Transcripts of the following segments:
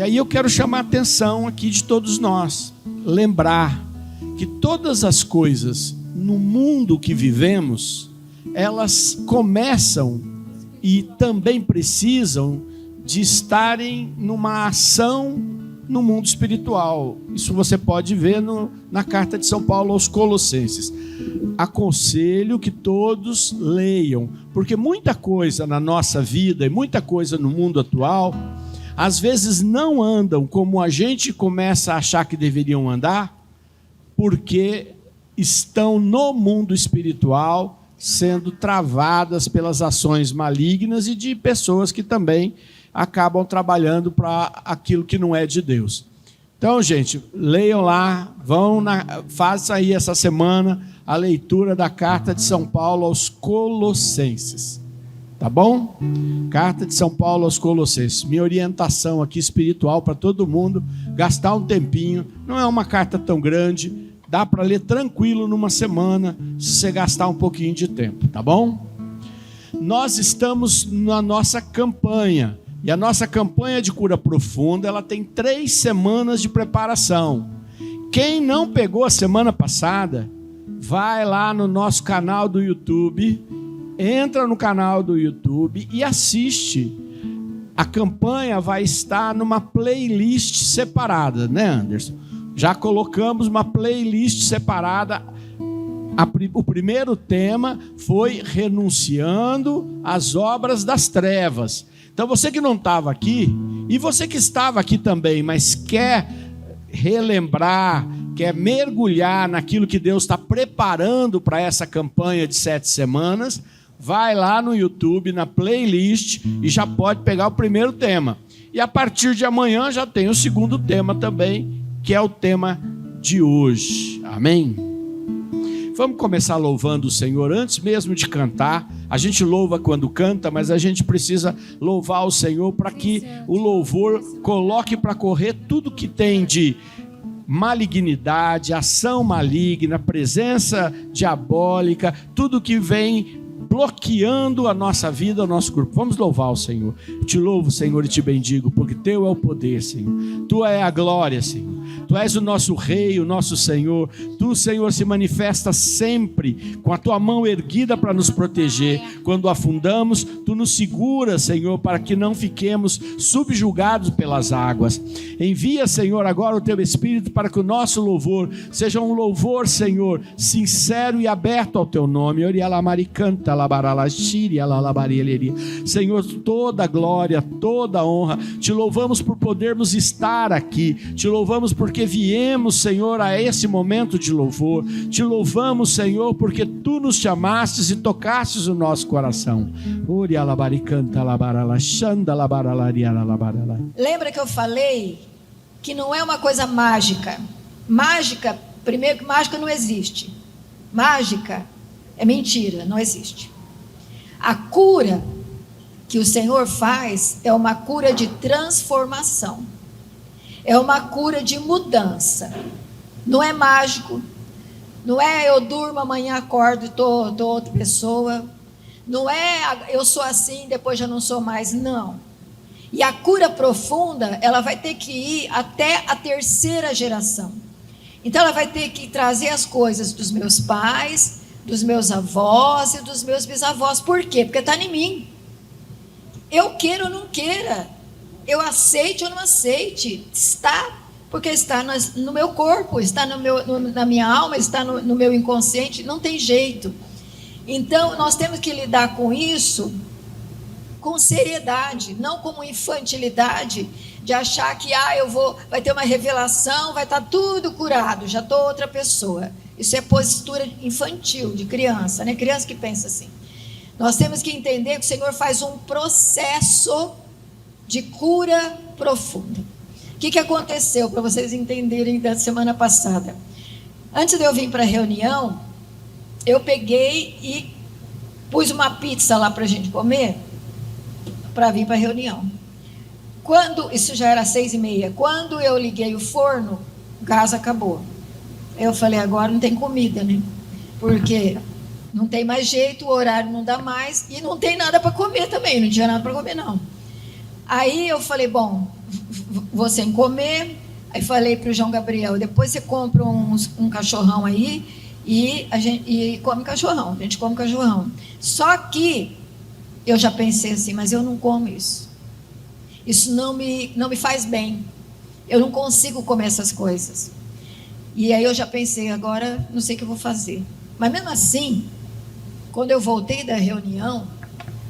aí eu quero chamar a atenção aqui de todos nós, lembrar que todas as coisas no mundo que vivemos, elas começam e também precisam de estarem numa ação no mundo espiritual. Isso você pode ver na carta de São Paulo aos Colossenses. Aconselho que todos leiam, porque muita coisa na nossa vida e muita coisa no mundo atual, às vezes não andam como a gente começa a achar que deveriam andar, porque estão no mundo espiritual sendo travadas pelas ações malignas e de pessoas que também acabam trabalhando para aquilo que não é de Deus. Então, gente, leiam lá, façam aí essa semana a leitura da carta de São Paulo aos Colossenses. Tá bom? Carta de São Paulo aos Colossenses. Minha orientação aqui espiritual para todo mundo, gastar um tempinho. Não é uma carta tão grande, dá para ler tranquilo numa semana, se você gastar um pouquinho de tempo, tá bom? Nós estamos na nossa campanha. E a nossa campanha de cura profunda, ela tem 3 semanas de preparação. Quem não pegou a semana passada, vai lá no nosso canal do YouTube, entra no canal do YouTube e assiste. A campanha vai estar numa playlist separada, né, Anderson? Já colocamos uma playlist separada. O primeiro tema foi renunciando às obras das trevas. Então você que não estava aqui, e você que estava aqui também, mas quer relembrar, quer mergulhar naquilo que Deus está preparando para essa campanha de 7 semanas, vai lá no YouTube, na playlist, e já pode pegar o primeiro tema. E a partir de amanhã já tem o segundo tema também, que é o tema de hoje. Amém? Vamos começar louvando o Senhor antes mesmo de cantar. A gente louva quando canta, mas a gente precisa louvar o Senhor para que o louvor coloque para correr tudo que tem de malignidade, ação maligna, presença diabólica, tudo que vem bloqueando a nossa vida, o nosso corpo. Vamos louvar o Senhor. Eu te louvo, Senhor, e te bendigo, porque teu é o poder, Senhor. Tua é a glória, Senhor. Tu és o nosso Rei, o nosso Senhor. Tu, Senhor, se manifesta sempre com a tua mão erguida para nos proteger. Quando afundamos, tu nos seguras, Senhor, para que não fiquemos subjugados pelas águas. Envia, Senhor, agora o teu Espírito para que o nosso louvor seja um louvor, Senhor, sincero e aberto ao teu nome. Senhor, toda glória, toda honra, te louvamos por podermos estar aqui, te louvamos porque viemos, Senhor, a esse momento de louvor, te louvamos, Senhor, porque tu nos chamastes e tocastes o nosso coração. Lembra que eu falei que não é uma coisa mágica? Mágica, primeiro que mágica não existe. Mágica é mentira, não existe. A cura que o Senhor faz é uma cura de transformação. É uma cura de mudança. Não é mágico. Não é eu durmo, amanhã acordo e tô outra pessoa. Não é eu sou assim, depois já não sou mais. Não. E a cura profunda, ela vai ter que ir até a 3ª geração. Então ela vai ter que trazer as coisas dos meus pais, dos meus avós e dos meus bisavós. Por quê? Porque está em mim. Eu queira ou não queira, eu aceite ou não aceite, está, porque está no meu corpo, está na minha alma, está no meu inconsciente, não tem jeito. Então nós temos que lidar com isso com seriedade, não como infantilidade, de achar que vai ter uma revelação, vai estar tudo curado, já estou outra pessoa. Isso é postura infantil, de criança, né? Criança que pensa assim. Nós temos que entender que o Senhor faz um processo de cura profunda. O que aconteceu, para vocês entenderem da semana passada? Antes de eu vir para a reunião, eu peguei e pus uma pizza lá para a gente comer, para vir para a reunião. Isso já era 6h30. Quando eu liguei o forno, o gás acabou. Eu falei, agora não tem comida, né? Porque não tem mais jeito, o horário não dá mais e não tem nada para comer também, não tinha nada para comer não. Aí eu falei, bom, vou sem comer. Aí falei para o João Gabriel, depois você compra um cachorrão aí e come cachorrão. A gente come cachorrão. Só que eu já pensei assim, mas eu não como isso. Isso não me faz bem. Eu não consigo comer essas coisas. E aí eu já pensei, agora não sei o que eu vou fazer. Mas mesmo assim, quando eu voltei da reunião,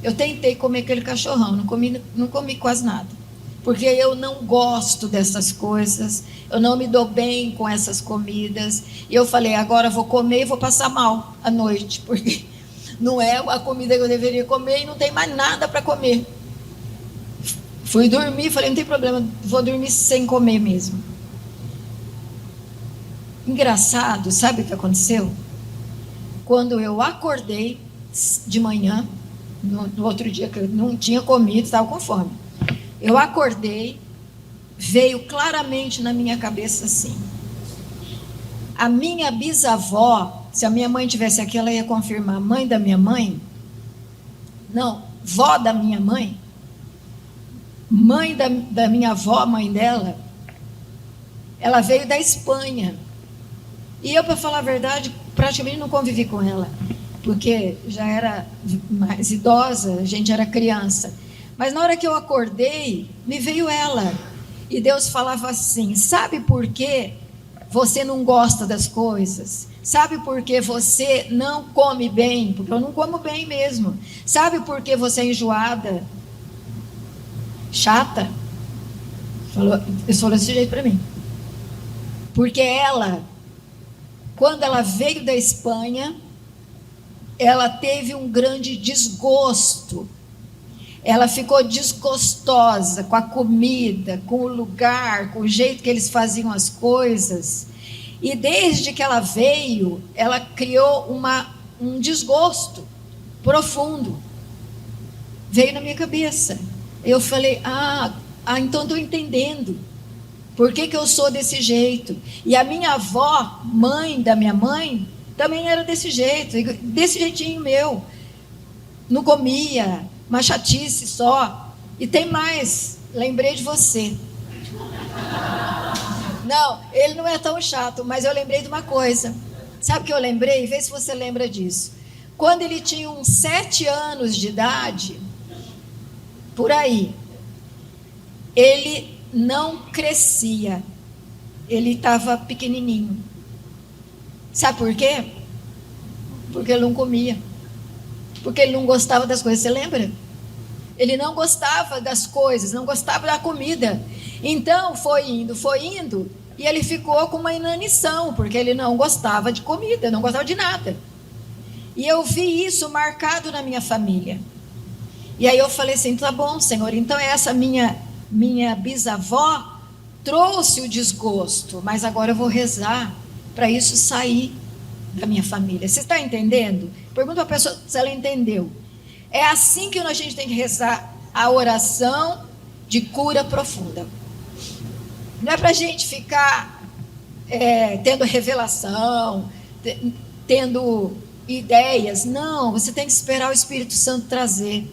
eu tentei comer aquele cachorrão, não comi quase nada. Porque eu não gosto dessas coisas, eu não me dou bem com essas comidas. E eu falei, agora eu vou comer e vou passar mal à noite, porque não é a comida que eu deveria comer e não tem mais nada para comer. Fui dormir, falei, não tem problema, vou dormir sem comer mesmo. Engraçado, sabe o que aconteceu? Quando eu acordei de manhã, no outro dia que eu não tinha comido, estava com fome. Eu acordei, veio claramente na minha cabeça assim. A minha bisavó, se a minha mãe tivesse aqui, ela ia confirmar. Mãe da minha mãe? Não, vó da minha mãe? Mãe da minha avó, mãe dela? Ela veio da Espanha. E eu, para falar a verdade, praticamente não convivi com ela, porque já era mais idosa, a gente era criança. Mas na hora que eu acordei, me veio ela. E Deus falava assim, sabe por que você não gosta das coisas? Sabe por que você não come bem? Porque eu não como bem mesmo. Sabe por que você é enjoada? Chata? Ele falou desse jeito para mim. Porque ela, quando ela veio da Espanha, ela teve um grande desgosto. Ela ficou desgostosa com a comida, com o lugar, com o jeito que eles faziam as coisas. E desde que ela veio, ela criou um desgosto profundo. Veio na minha cabeça. Eu falei, então estou entendendo. Por que eu sou desse jeito? E a minha avó, mãe da minha mãe, também era desse jeito, desse jeitinho meu. Não comia, uma chatice só. E tem mais, lembrei de você. Não, ele não é tão chato, mas eu lembrei de uma coisa. Sabe o que eu lembrei? Vê se você lembra disso. Quando ele tinha uns 7 anos de idade, por aí, ele não crescia. Ele estava pequenininho. Sabe por quê? Porque ele não comia. Porque ele não gostava das coisas, você lembra? Ele não gostava das coisas, não gostava da comida. Então foi indo, e ele ficou com uma inanição, porque ele não gostava de comida, não gostava de nada. E eu vi isso marcado na minha família. E aí eu falei assim, tá bom, Senhor, então essa minha bisavó trouxe o desgosto, mas agora eu vou rezar para isso sair da minha família. Você está entendendo? Pergunta para a pessoa se ela entendeu. É assim que a gente tem que rezar a oração de cura profunda. Não é para a gente ficar tendo revelação, tendo ideias. Não, você tem que esperar o Espírito Santo trazer.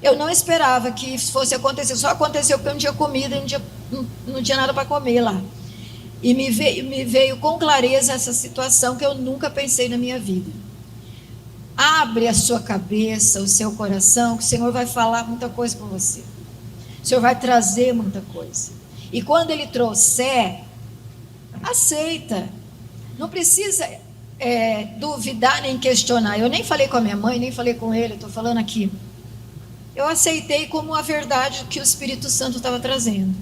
Eu não esperava que isso fosse acontecer, só aconteceu porque eu não tinha comida, não tinha nada para comer lá. E me veio com clareza essa situação que eu nunca pensei na minha vida. Abre a sua cabeça, o seu coração, que o Senhor vai falar muita coisa com você. O Senhor vai trazer muita coisa. E quando Ele trouxer, aceita. Não precisa duvidar nem questionar. Eu nem falei com a minha mãe, nem falei com ele, estou falando aqui. Eu aceitei como a verdade que o Espírito Santo estava trazendo.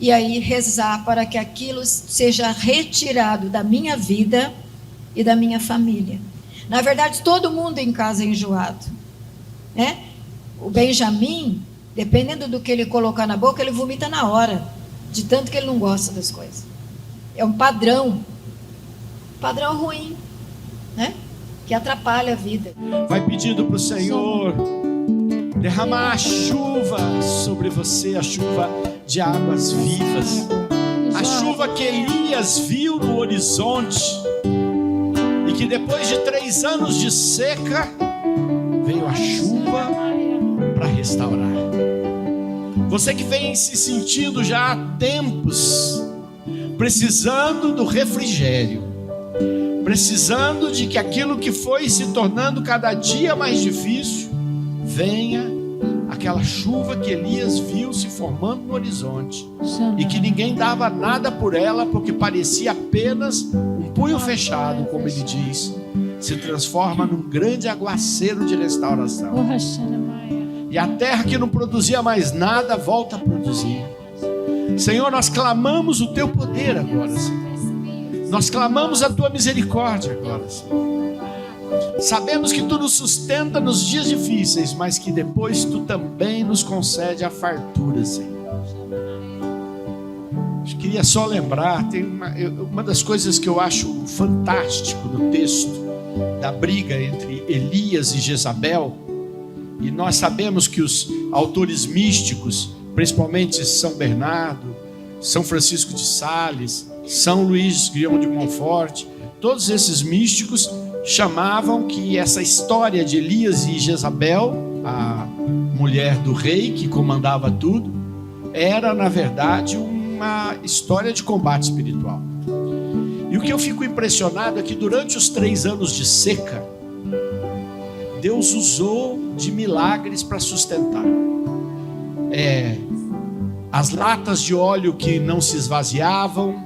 E aí rezar para que aquilo seja retirado da minha vida e da minha família. Na verdade, todo mundo em casa é enjoado, né? O Benjamin, dependendo do que ele colocar na boca, ele vomita na hora, de tanto que ele não gosta das coisas. É um padrão ruim, né? Que atrapalha a vida. Vai pedindo para o Senhor derramar a chuva sobre você, a chuva de águas vivas, a chuva que Elias viu no horizonte, e que depois de 3 anos de seca, veio a chuva para restaurar. Você que vem se sentindo já há tempos precisando do refrigério, precisando de que aquilo que foi se tornando cada dia mais difícil, venha aquela chuva que Elias viu se formando no horizonte e que ninguém dava nada por ela, porque parecia apenas um punho fechado, como ele diz, se transforma num grande aguaceiro de restauração. E a terra que não produzia mais nada volta a produzir. Senhor, nós clamamos o teu poder agora, Senhor. Nós clamamos a tua misericórdia agora, Senhor. Sabemos que tu nos sustenta nos dias difíceis, mas que depois tu também nos concede a fartura, Senhor. Eu queria só lembrar, tem uma das coisas que eu acho fantástico no texto da briga entre Elias e Jezabel. E nós sabemos que os autores místicos, principalmente São Bernardo, São Francisco de Sales, São Luís Guilherme de Montfort, todos esses místicos chamavam que essa história de Elias e Jezabel, a mulher do rei que comandava tudo, era na verdade uma história de combate espiritual. E o que eu fico impressionado é que durante os 3 anos de seca, Deus usou de milagres para sustentar. As latas de óleo que não se esvaziavam,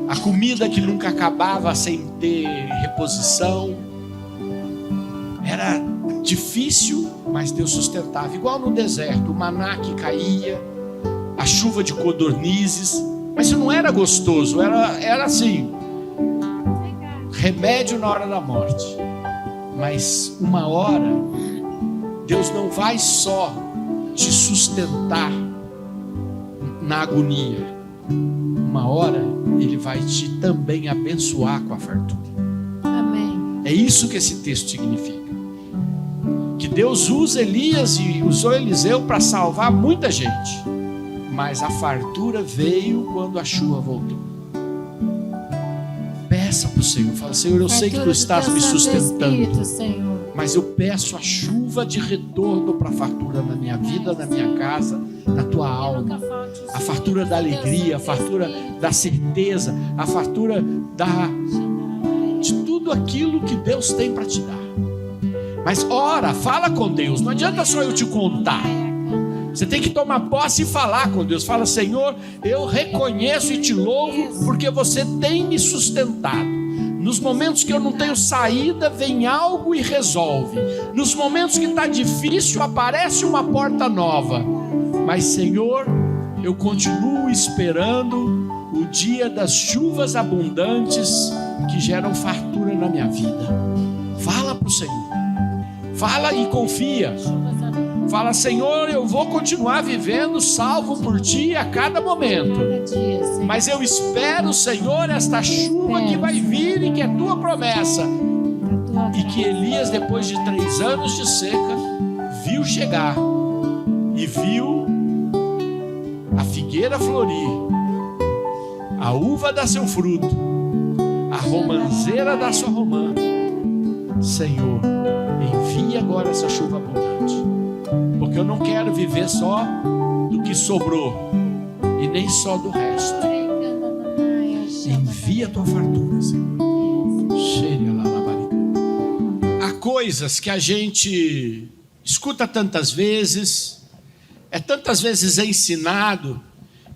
a comida que nunca acabava sem ter reposição. Era difícil, mas Deus sustentava. Igual no deserto, o maná que caía, a chuva de codornizes. Mas isso não era gostoso, era assim, remédio na hora da morte. Mas uma hora, Deus não vai só te sustentar na agonia. Uma hora, Ele vai te também abençoar com a fartura. Amém. É isso que esse texto significa. Que Deus usa Elias e usou Eliseu para salvar muita gente. Mas a fartura veio quando a chuva voltou. Peça para o Senhor, fala: Senhor, eu sei que tu estás me sustentando, mas eu peço a chuva de retorno para a fartura na minha vida, na minha casa, na tua alma. A fartura da alegria, a fartura da certeza, a fartura de tudo aquilo que Deus tem para te dar. Mas ora, fala com Deus, não adianta só eu te contar. Você tem que tomar posse e falar com Deus. Fala: Senhor, eu reconheço e te louvo porque você tem me sustentado. Nos momentos que eu não tenho saída, vem algo e resolve. Nos momentos que está difícil, aparece uma porta nova. Mas, Senhor, eu continuo esperando o dia das chuvas abundantes que geram fartura na minha vida. Fala para o Senhor. Fala e confia. Fala: Senhor, eu vou continuar vivendo salvo por Ti a cada momento. Mas eu espero, Senhor, esta chuva que vai vir e que é Tua promessa. E que Elias, depois de 3 anos de seca, viu chegar e viu a figueira florir, a uva dar seu fruto, a romanceira dar sua romã. Senhor, envia agora essa chuva abundante. Porque eu não quero viver só do que sobrou e nem só do resto. Envia a tua fartura, Senhor. Há coisas que a gente escuta tantas vezes, tantas vezes ensinado,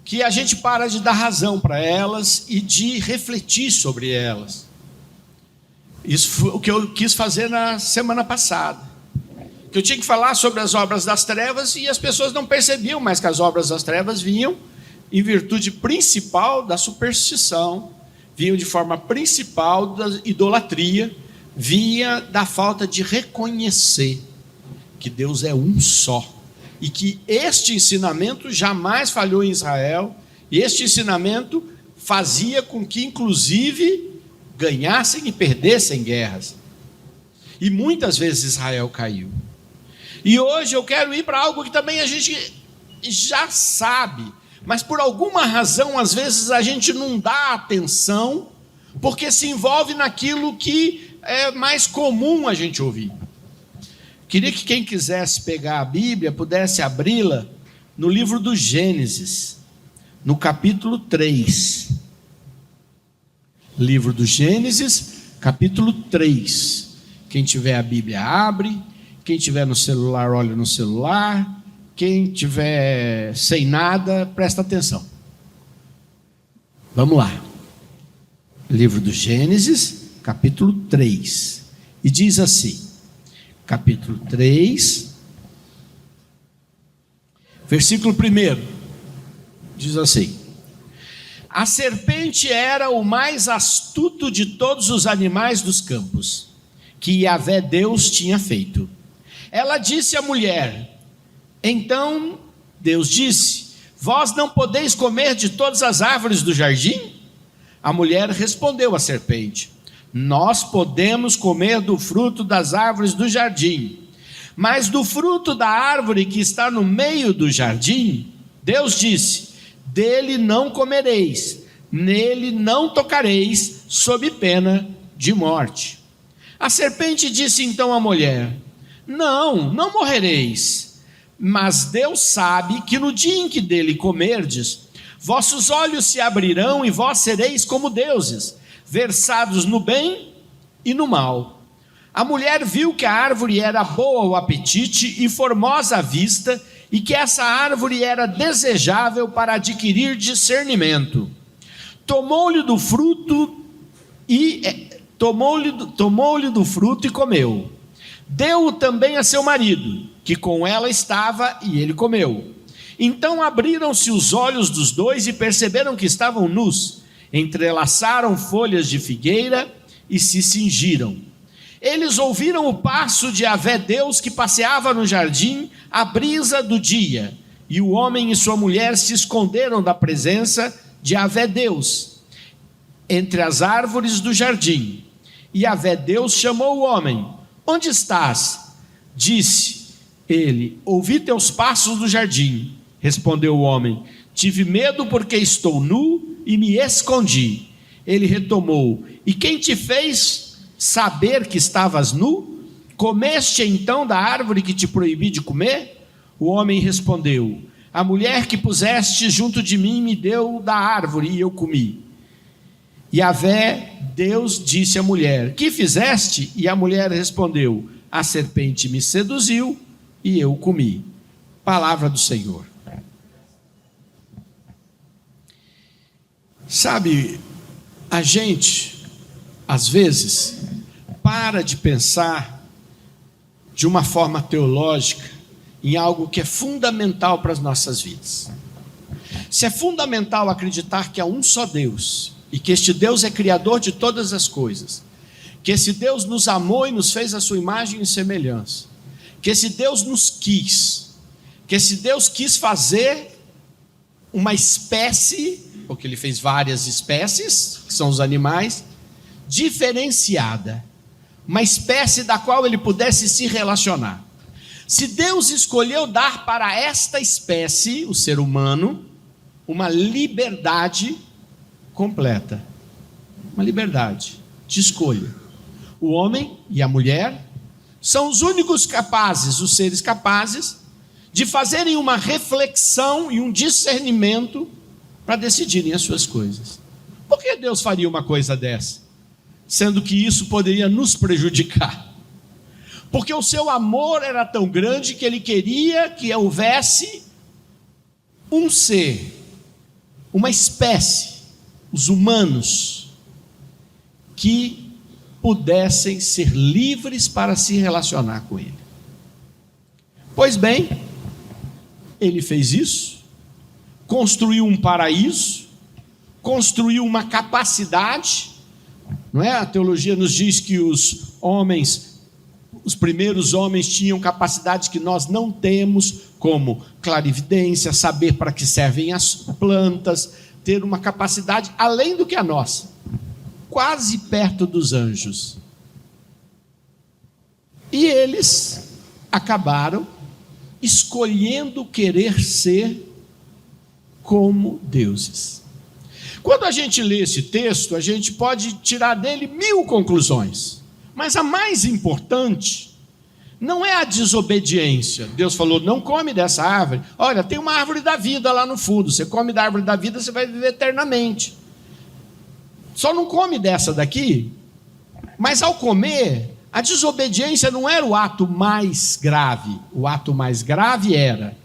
que a gente para de dar razão para elas e de refletir sobre elas. Isso foi o que eu quis fazer na semana passada. Que eu tinha que falar sobre as obras das trevas e as pessoas não percebiam mais que as obras das trevas vinham em virtude principal da superstição, vinham de forma principal da idolatria, vinha da falta de reconhecer que Deus é um só e que este ensinamento jamais falhou em Israel, e este ensinamento fazia com que inclusive ganhassem e perdessem guerras. E muitas vezes Israel caiu. E hoje eu quero ir para algo que também a gente já sabe, mas por alguma razão às vezes a gente não dá atenção, porque se envolve naquilo que é mais comum a gente ouvir. Queria que quem quisesse pegar a Bíblia pudesse abri-la no livro do Gênesis, no capítulo 3. Livro do Gênesis, capítulo 3. Quem tiver a Bíblia abre, quem tiver no celular olha no celular, quem tiver sem nada presta atenção. Vamos lá. Livro do Gênesis, capítulo 3. E diz assim, capítulo 3, versículo 1, diz assim: a serpente era o mais astuto de todos os animais dos campos, que Yahvé Deus tinha feito. Ela disse à mulher, então Deus disse, vós não podeis comer de todas as árvores do jardim? A mulher respondeu à serpente, nós podemos comer do fruto das árvores do jardim, mas do fruto da árvore que está no meio do jardim, Deus disse, dele não comereis, nele não tocareis, sob pena de morte. A serpente disse então à mulher, não morrereis, mas Deus sabe que no dia em que dele comerdes, vossos olhos se abrirão e vós sereis como deuses, versados no bem e no mal. A mulher viu que a árvore era boa ao apetite e formosa à vista, e que essa árvore era desejável para adquirir discernimento. Tomou-lhe do fruto e comeu. Deu-o também a seu marido, que com ela estava, e ele comeu. Então abriram-se os olhos dos dois e perceberam que estavam nus. Entrelaçaram folhas de figueira e se cingiram. Eles ouviram o passo de Yahvé Deus que passeava no jardim à brisa do dia, e o homem e sua mulher se esconderam da presença de Yahvé Deus entre as árvores do jardim. E Yahvé Deus chamou o homem, onde estás? Disse ele, ouvi teus passos no jardim. Respondeu o homem, tive medo porque estou nu e me escondi. Ele retomou, e quem te fez saber que estavas nu? Comeste então da árvore que te proibi de comer? O homem respondeu, a mulher que puseste junto de mim me deu da árvore e eu comi. Yahvé Deus disse à mulher, que fizeste? E a mulher respondeu, a serpente me seduziu e eu comi. Palavra do Senhor. Sabe, a gente, às vezes, para de pensar de uma forma teológica em algo que é fundamental para as nossas vidas. Se é fundamental acreditar que há um só Deus, e que este Deus é criador de todas as coisas, que esse Deus nos amou e nos fez a sua imagem e semelhança, que esse Deus nos quis, que esse Deus quis fazer uma espécie, porque ele fez várias espécies, que são os animais, diferenciada, uma espécie da qual ele pudesse se relacionar. Se Deus escolheu dar para esta espécie, o ser humano, uma liberdade completa, uma liberdade de escolha. O homem e a mulher são os únicos capazes, os seres capazes, de fazerem uma reflexão e um discernimento para decidirem as suas coisas. Por que Deus faria uma coisa dessa? Sendo que isso poderia nos prejudicar. Porque o seu amor era tão grande que ele queria que houvesse um ser, uma espécie, os humanos, que pudessem ser livres para se relacionar com ele. Pois bem, ele fez isso, construiu um paraíso, construiu uma capacidade, não é? A teologia nos diz que os primeiros homens tinham capacidades que nós não temos, como clarividência, saber para que servem as plantas, ter uma capacidade além do que a nossa, quase perto dos anjos. E eles acabaram escolhendo querer ser como deuses. Quando a gente lê esse texto, a gente pode tirar dele 1000 conclusões, mas a mais importante não é a desobediência. Deus falou, não come dessa árvore. Olha, tem uma árvore da vida lá no fundo. Você come da árvore da vida, você vai viver eternamente. Só não come dessa daqui. Mas ao comer, a desobediência não era o ato mais grave. O ato mais grave era: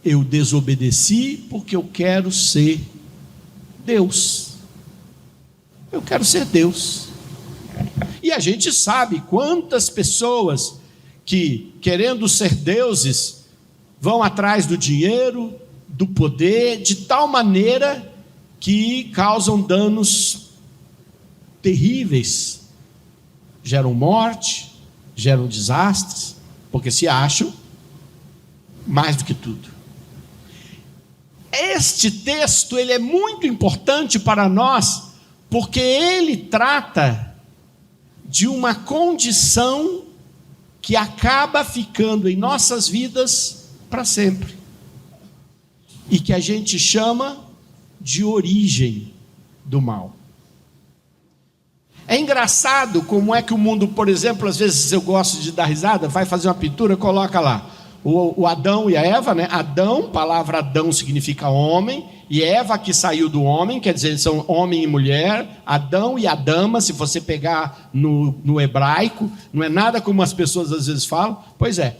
eu desobedeci porque eu quero ser Deus. Eu quero ser Deus. E a gente sabe quantas pessoas que, querendo ser deuses, vão atrás do dinheiro, do poder, de tal maneira que causam danos terríveis, geram morte, geram desastres, porque se acham mais do que tudo. Este texto ele é muito importante para nós, porque ele trata de uma condição que acaba ficando em nossas vidas para sempre, e que a gente chama de origem do mal. É engraçado como é que o mundo, por exemplo, às vezes eu gosto de dar risada, vai fazer uma pintura, coloca lá o Adão e a Eva, né? Adão, palavra Adão significa homem, e Eva que saiu do homem, quer dizer, são homem e mulher. Adão e Adama, se você pegar no hebraico, não é nada como as pessoas às vezes falam. Pois é.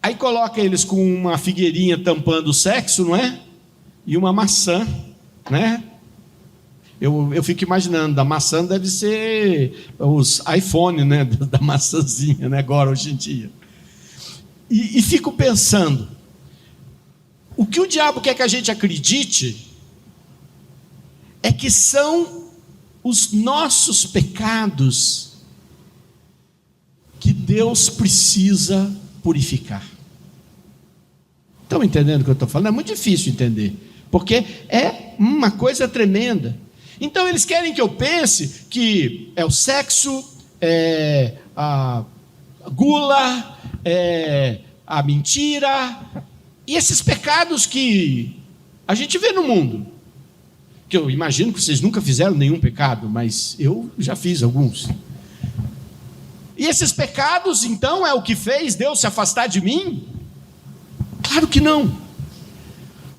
Aí coloca eles com uma figueirinha tampando o sexo, não é? E uma maçã, né? Eu fico imaginando, a maçã deve ser os iPhone, né? Da maçãzinha, né? Agora, hoje em dia. E fico pensando, o que o diabo quer que a gente acredite é que são os nossos pecados que Deus precisa purificar. Estão entendendo o que eu estou falando? É muito difícil entender, porque é uma coisa tremenda. Então eles querem que eu pense que é o sexo, é a gula, é a mentira, e esses pecados que a gente vê no mundo, que eu imagino que vocês nunca fizeram nenhum pecado, mas eu já fiz alguns. E esses pecados, então, é o que fez Deus se afastar de mim? Claro que não.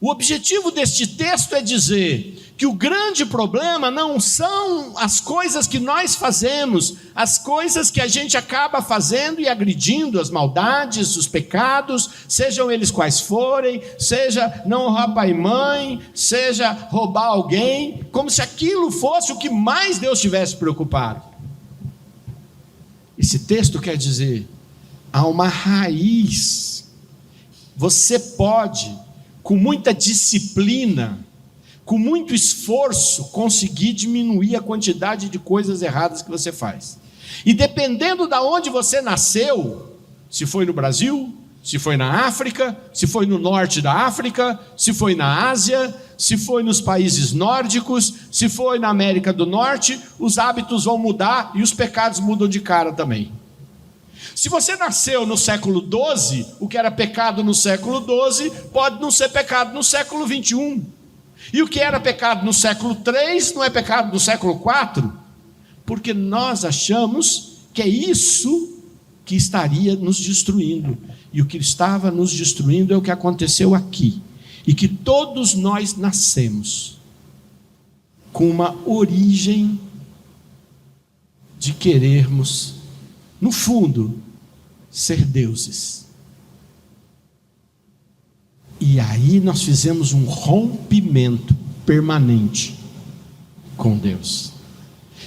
O objetivo deste texto é dizer que o grande problema não são as coisas que nós fazemos, as coisas que a gente acaba fazendo e agredindo, as maldades, os pecados, sejam eles quais forem, seja não honrar pai e mãe, seja roubar alguém, como se aquilo fosse o que mais Deus tivesse preocupado. Esse texto quer dizer, há uma raiz. Você pode, com muita disciplina, com muito esforço, conseguir diminuir a quantidade de coisas erradas que você faz. E dependendo de onde você nasceu, se foi no Brasil, se foi na África, se foi no norte da África, se foi na Ásia, se foi nos países nórdicos, se foi na América do Norte, os hábitos vão mudar e os pecados mudam de cara também. Se você nasceu no século XII, o que era pecado no século XII pode não ser pecado no século XXI. E o que era pecado no século III não é pecado no século IV, porque nós achamos que é isso que estaria nos destruindo. E o que estava nos destruindo é o que aconteceu aqui. E que todos nós nascemos com uma origem de querermos, no fundo, ser deuses. E aí nós fizemos um rompimento permanente com Deus.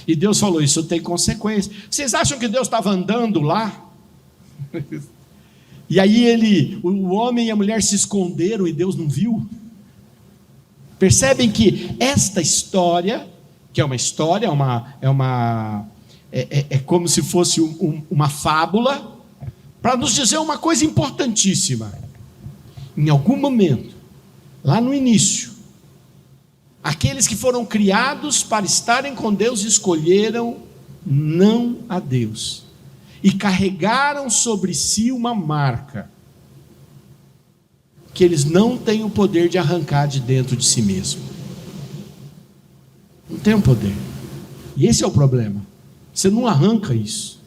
E Deus falou, isso tem consequência. Vocês acham que Deus estava andando lá? E aí o homem e a mulher se esconderam e Deus não viu? Percebem que esta história, que é uma história, é como se fosse uma fábula, para nos dizer uma coisa importantíssima. Em algum momento, lá no início, aqueles que foram criados para estarem com Deus escolheram não a Deus e carregaram sobre si uma marca que eles não têm o poder de arrancar de dentro de si mesmo. Não tem o poder. E esse é o problema. Você não arranca isso.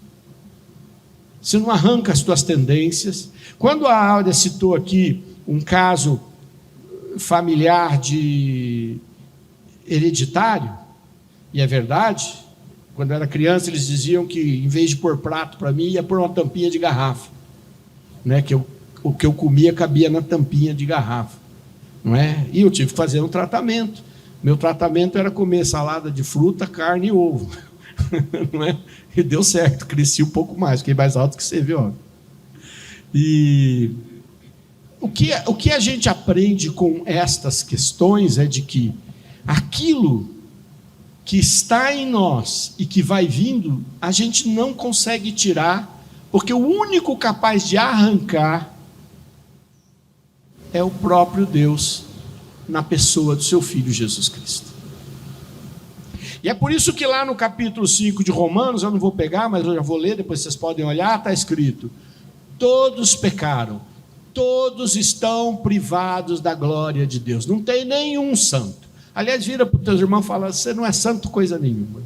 você não arranca as tuas tendências. Quando a Áurea citou aqui um caso familiar de hereditário, e é verdade, quando eu era criança eles diziam que em vez de pôr prato para mim, ia pôr uma tampinha de garrafa, né? O que eu comia cabia na tampinha de garrafa, não é? E eu tive que fazer um tratamento. Meu tratamento era comer salada de fruta, carne e ovo. Não é? E deu certo, cresci um pouco mais, fiquei mais alto que você, viu? E o que a gente aprende com estas questões é de que aquilo que está em nós e que vai vindo, a gente não consegue tirar, porque o único capaz de arrancar é o próprio Deus, na pessoa do seu Filho Jesus Cristo. E é por isso que lá no capítulo 5 de Romanos, eu não vou pegar, mas eu já vou ler, depois vocês podem olhar, está escrito: todos pecaram, todos estão privados da glória de Deus, não tem nenhum santo. Aliás, vira para os teus irmãos e fala: você não é santo coisa nenhuma,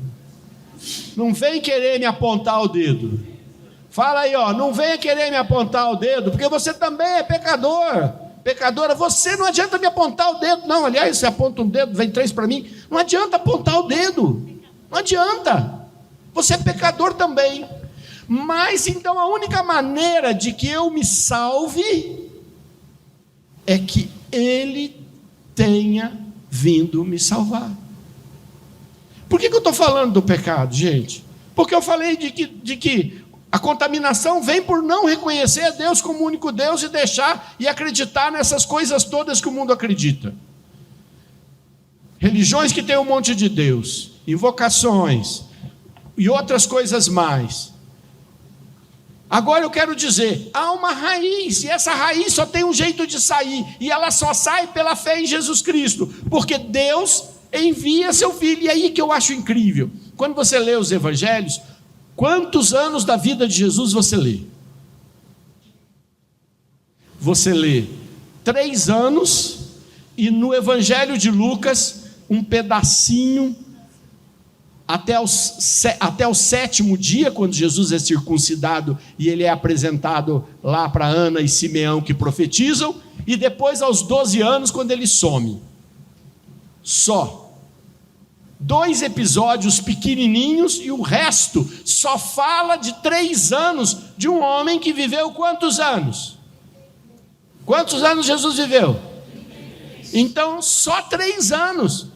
não vem querer me apontar o dedo. Fala aí, ó, não venha querer me apontar o dedo, porque você também é pecador, pecadora. Você não adianta me apontar o dedo, não. Aliás, você aponta um dedo, vem 3 para mim, não adianta apontar o dedo, não adianta, você é pecador também. Mas então a única maneira de que eu me salve é que Ele tenha vindo me salvar. Por que eu estou falando do pecado, gente? Porque eu falei de que a contaminação vem por não reconhecer a Deus como único Deus e deixar e acreditar nessas coisas todas que o mundo acredita. Religiões que têm um monte de Deus, invocações e outras coisas mais. Agora eu quero dizer, há uma raiz, e essa raiz só tem um jeito de sair, e ela só sai pela fé em Jesus Cristo, porque Deus envia seu Filho. E aí que eu acho incrível, quando você lê os evangelhos, quantos anos da vida de Jesus você lê? Você lê 3 anos, e no evangelho de Lucas, um pedacinho, até o 7º dia, quando Jesus é circuncidado, e ele é apresentado lá para Ana e Simeão, que profetizam, e depois aos 12 anos, quando ele some. Só 2 episódios pequenininhos, e o resto só fala de 3 anos, de um homem que viveu quantos anos? Quantos anos Jesus viveu? Então, só 3 anos.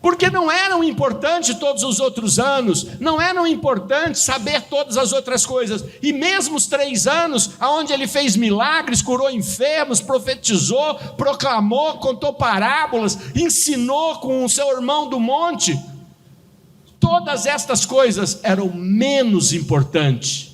Porque não eram importantes todos os outros anos, não eram importantes saber todas as outras coisas. E mesmo os 3 anos, onde ele fez milagres, curou enfermos, profetizou, proclamou, contou parábolas, ensinou com o seu irmão do monte, todas estas coisas eram menos importantes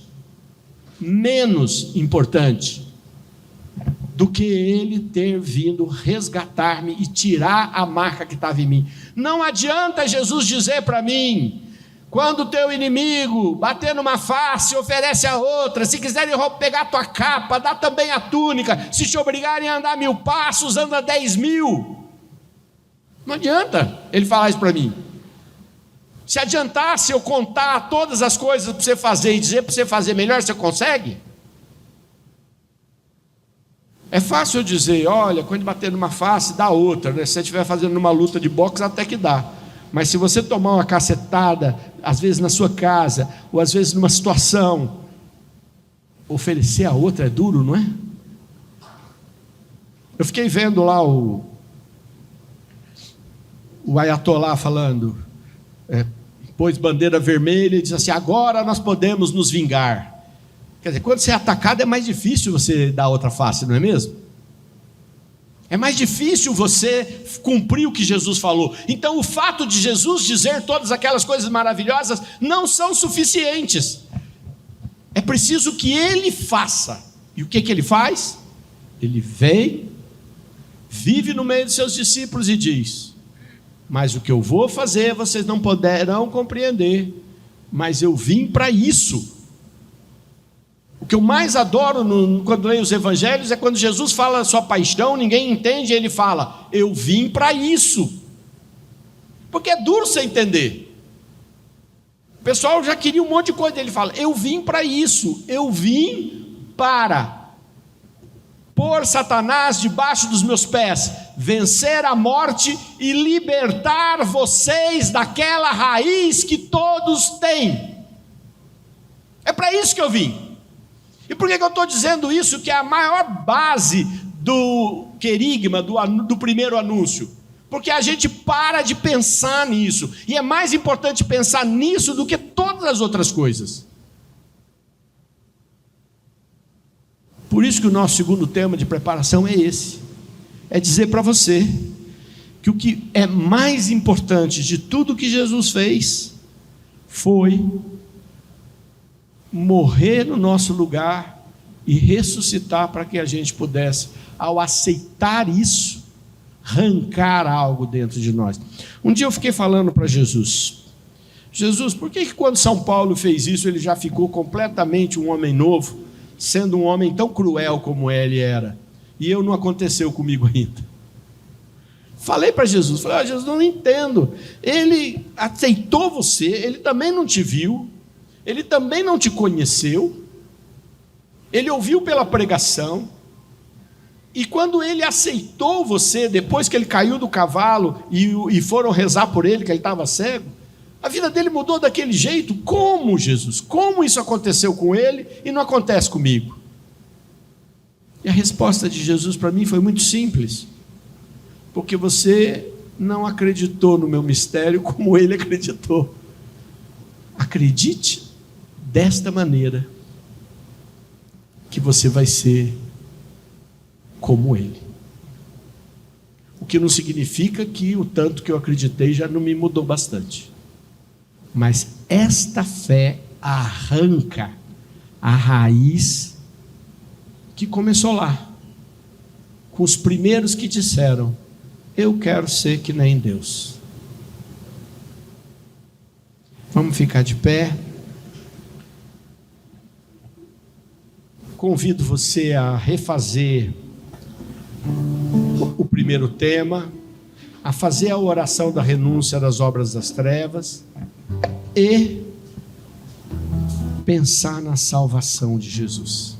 do que ele ter vindo resgatar-me e tirar a marca que estava em mim. Não adianta Jesus dizer para mim: quando o teu inimigo bater numa face, oferece a outra, se quiserem pegar a tua capa, dá também a túnica, se te obrigarem a andar 1000 passos, anda 10.000. Não adianta ele falar isso para mim. Se adiantasse eu contar todas as coisas para você fazer e dizer para você fazer melhor, você consegue? É fácil eu dizer: olha, quando bater numa face, dá outra, né? Se você estiver fazendo uma luta de boxe, até que dá. Mas se você tomar uma cacetada, às vezes na sua casa, ou às vezes numa situação, oferecer a outra é duro, não é? Eu fiquei vendo lá o Ayatollah falando, pôs bandeira vermelha e disse assim: agora nós podemos nos vingar. Quer dizer, quando você é atacado é mais difícil você dar outra face, não é mesmo? É mais difícil você cumprir o que Jesus falou. Então o fato de Jesus dizer todas aquelas coisas maravilhosas não são suficientes. É preciso que Ele faça. E o que Ele faz? Ele vem, vive no meio dos seus discípulos e diz: mas o que eu vou fazer vocês não poderão compreender, mas eu vim para isso. O que eu mais adoro quando leio os evangelhos é quando Jesus fala da sua paixão, ninguém entende, e ele fala: eu vim para isso. Porque é duro você entender. O pessoal já queria um monte de coisa. Ele fala: eu vim para isso, eu vim para pôr Satanás debaixo dos meus pés, vencer a morte e libertar vocês daquela raiz que todos têm. É para isso que eu vim. E por que eu estou dizendo isso? Que é a maior base do querigma, do primeiro anúncio. Porque a gente para de pensar nisso. E é mais importante pensar nisso do que todas as outras coisas. Por isso que o nosso segundo tema de preparação é esse. É dizer para você que o que é mais importante de tudo que Jesus fez foi morrer no nosso lugar e ressuscitar para que a gente pudesse, ao aceitar isso, arrancar algo dentro de nós. Um dia eu fiquei falando para Jesus: Jesus, por que quando São Paulo fez isso, ele já ficou completamente um homem novo, sendo um homem tão cruel como ele era, e eu não aconteceu comigo ainda? Falei para Jesus, Jesus, não entendo, ele aceitou você, ele também não te viu, ele também não te conheceu, ele ouviu pela pregação, e quando ele aceitou você, depois que ele caiu do cavalo e foram rezar por ele, que ele estava cego, a vida dele mudou daquele jeito. Como, Jesus? Como isso aconteceu com ele e não acontece comigo? E a resposta de Jesus para mim foi muito simples: porque você não acreditou no meu mistério como ele acreditou. Acredite desta maneira, que você vai ser como ele. O que não significa que o tanto que eu acreditei já não me mudou bastante. Mas esta fé arranca a raiz que começou lá, com os primeiros que disseram: eu quero ser que nem Deus. Vamos ficar de pé. Convido você a refazer o primeiro tema, a fazer a oração da renúncia das obras das trevas e pensar na salvação de Jesus.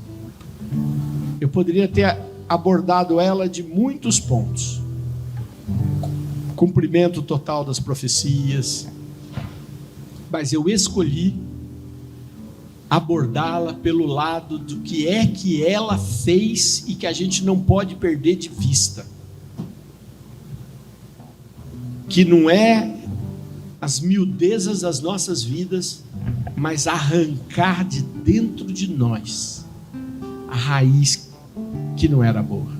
Eu poderia ter abordado ela de muitos pontos: cumprimento total das profecias, mas eu escolhi abordá-la pelo lado do que é que ela fez e que a gente não pode perder de vista, que não é as miudezas das nossas vidas, mas arrancar de dentro de nós a raiz que não era boa.